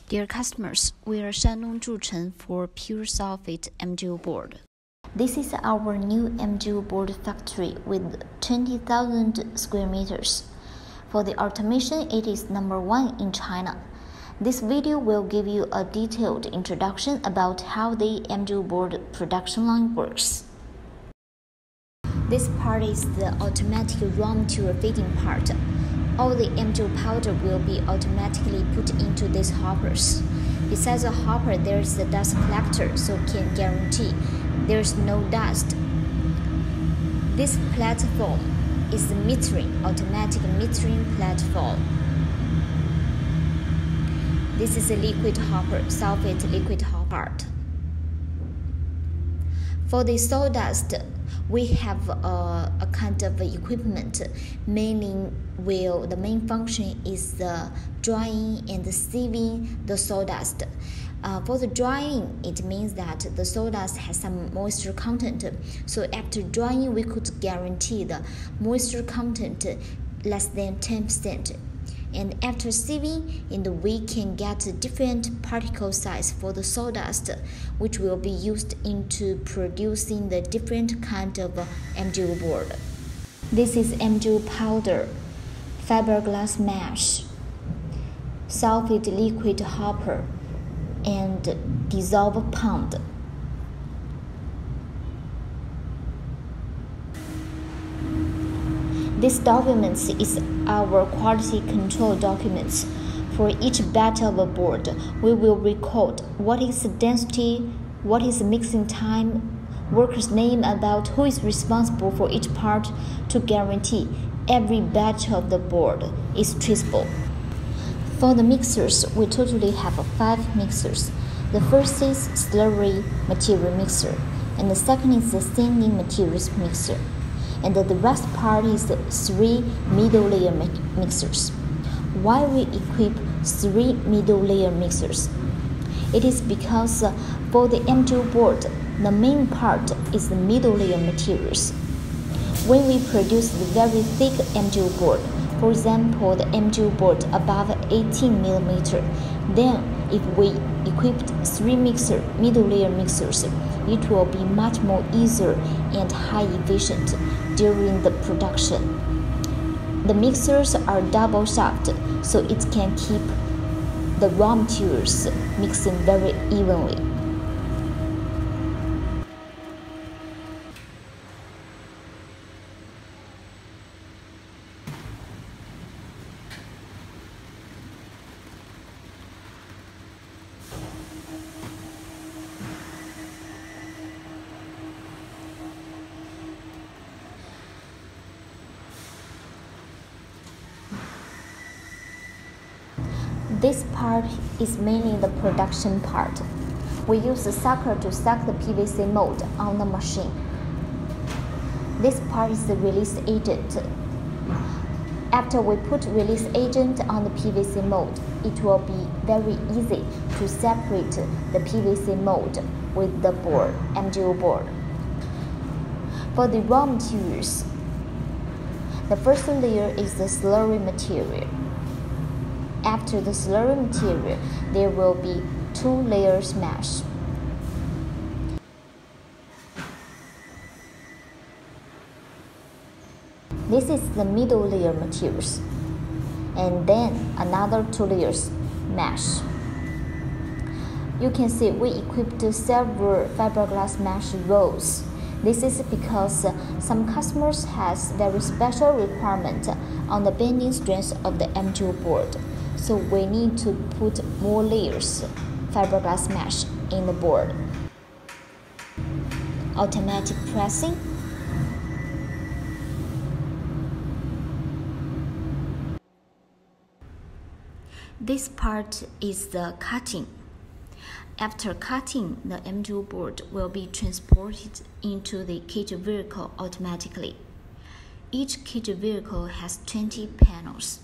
Dear customers, we are Shandong Yurui for pure sulfate MGO board. This is our new MGO board factory with 20,000 square meters. For the automation, it is number 1 in China. This video will give you a detailed introduction about how the MGO board production line works. This part is the automatic raw material feeding part. All the MGO powder will be automatically put into these hoppers. Besides the hopper, there is the dust collector, so can guarantee there is no dust. This platform is the automatic metering platform. This is a liquid hopper, sulfate liquid hopper. For the sawdust, we have a kind of equipment. The main function is the drying and sieving the sawdust. For the drying, it means that the sawdust has some moisture content. So after drying, we could guarantee the moisture content less than 10%. And after sieving, we can get different particle size for the sawdust, which will be used into producing the different kind of MGO board. This is MGO powder, fiberglass mesh, sulfate liquid hopper, and dissolve pond. This document is our quality control documents. For each batch of a board, we will record what is the density, what is the mixing time, worker's name, about who is responsible for each part to guarantee every batch of the board is traceable. For the mixers, we totally have 5 mixers. The first is slurry material mixer, and the second is the thinning materials mixer. And the rest part is the 3 middle layer mixers. Why we equip 3 middle layer mixers? It is because for the MGO board, the main part is the middle layer materials. When we produce the very thick MGO board, for example, the MGO board above 18 mm, then if we equipped 3 middle layer mixers, it will be much more easier and high efficient during the production. The mixers are double shaft, so it can keep the raw materials mixing very evenly. This part is mainly the production part. We use a sucker to suck the PVC mold on the machine. This part is the release agent. After we put release agent on the PVC mold, it will be very easy to separate the PVC mold with the board, MGO board. For the raw materials, the first layer is the slurry material. After the slurry material, there will be 2 layers mesh. This is the middle layer materials, and then another 2 layers mesh. You can see we equipped several fiberglass mesh rolls. This is because some customers has very special requirement on the bending strength of the MGO board. So we need to put more layers fiberglass mesh in the board. Automatic pressing. This part is the cutting. After cutting, the MGO board will be transported into the cage vehicle automatically. Each cage vehicle has 20 panels.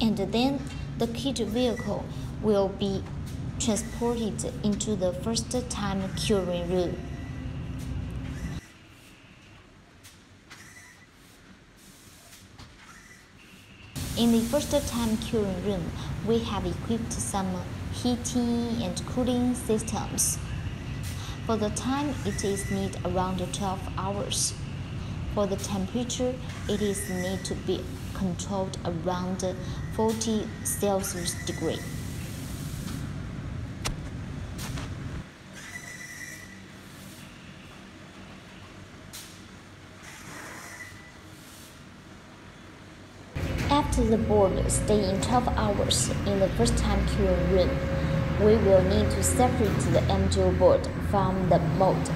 and then the kit vehicle will be transported into the first-time curing room. In the first-time curing room, we have equipped some heating and cooling systems. For the time, it is need around 12 hours. For the temperature, it is need to be controlled around 40 Celsius degree. After the board stay in 12 hours in the first-time curing room, we will need to separate the MGO board from the mold.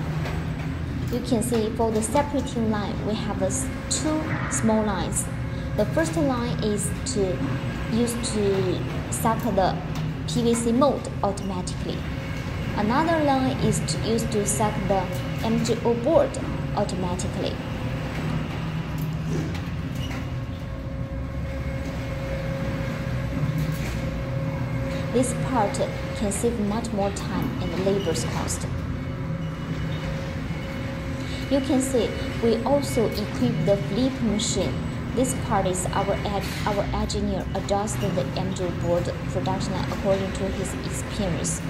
You can see for the separating line, we have two small lines. The first line is used to suck the PVC mold automatically. Another line is used to suck the MGO board automatically. This part can save much more time and labor cost. You can see we also equip the flip machine. This part is our engineer adjusted the MGO board production line according to his experience.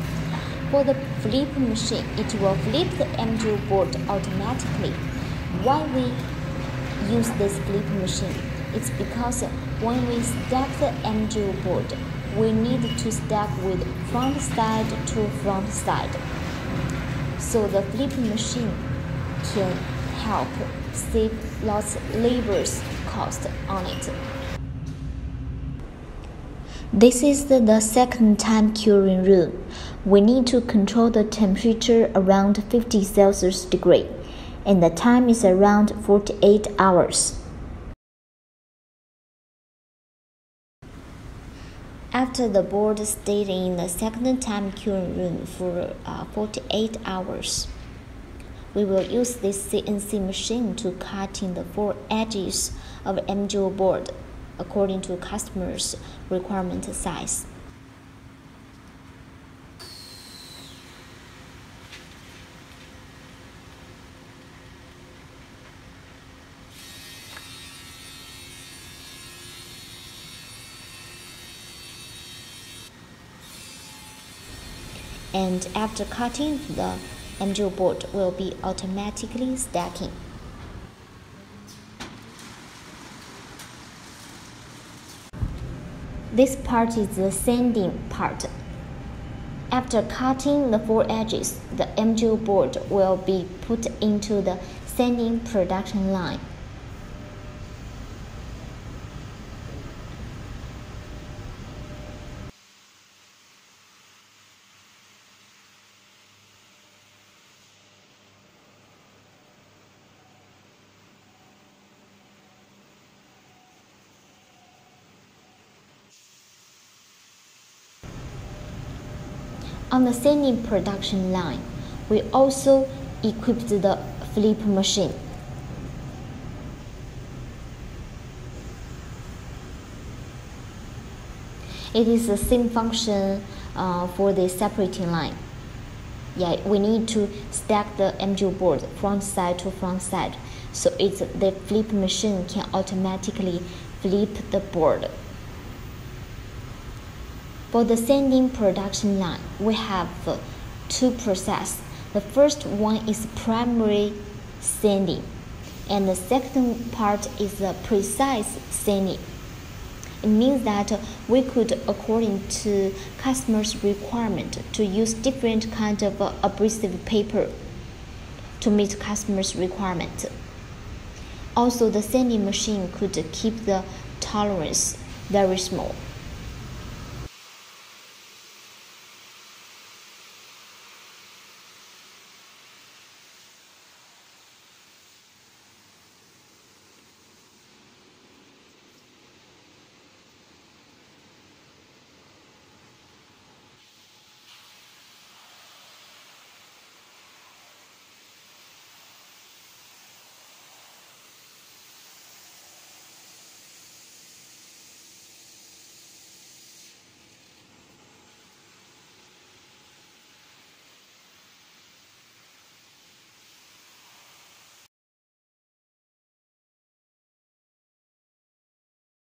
For the flip machine, it will flip the MGO board automatically. Why we use this flip machine? It's because when we stack the MGO board, we need to stack with front side to front side. So the flip machine can help save lots of labor cost on it. This is the second time curing room. We need to control the temperature around 50 Celsius degree, and the time is around 48 hours. After the board stayed in the second time curing room for 48 hours, we will use this CNC machine to cut in the 4 edges of MGO board according to customer's requirement size. And after cutting, the MGO board will be automatically stacking. This part is the sanding part. After cutting the 4 edges, the MGO board will be put into the sanding production line. On the sanding production line, we also equipped the flip machine. It is the same function for the separating line. We need to stack the MGO board front side to front side, so the flip machine can automatically flip the board. For the sanding production line, we have 2 processes. The first one is primary sanding, and the second part is the precise sanding. It means that we could, according to customers' requirement, to use different kinds of abrasive paper to meet customers' requirement. Also, the sanding machine could keep the tolerance very small.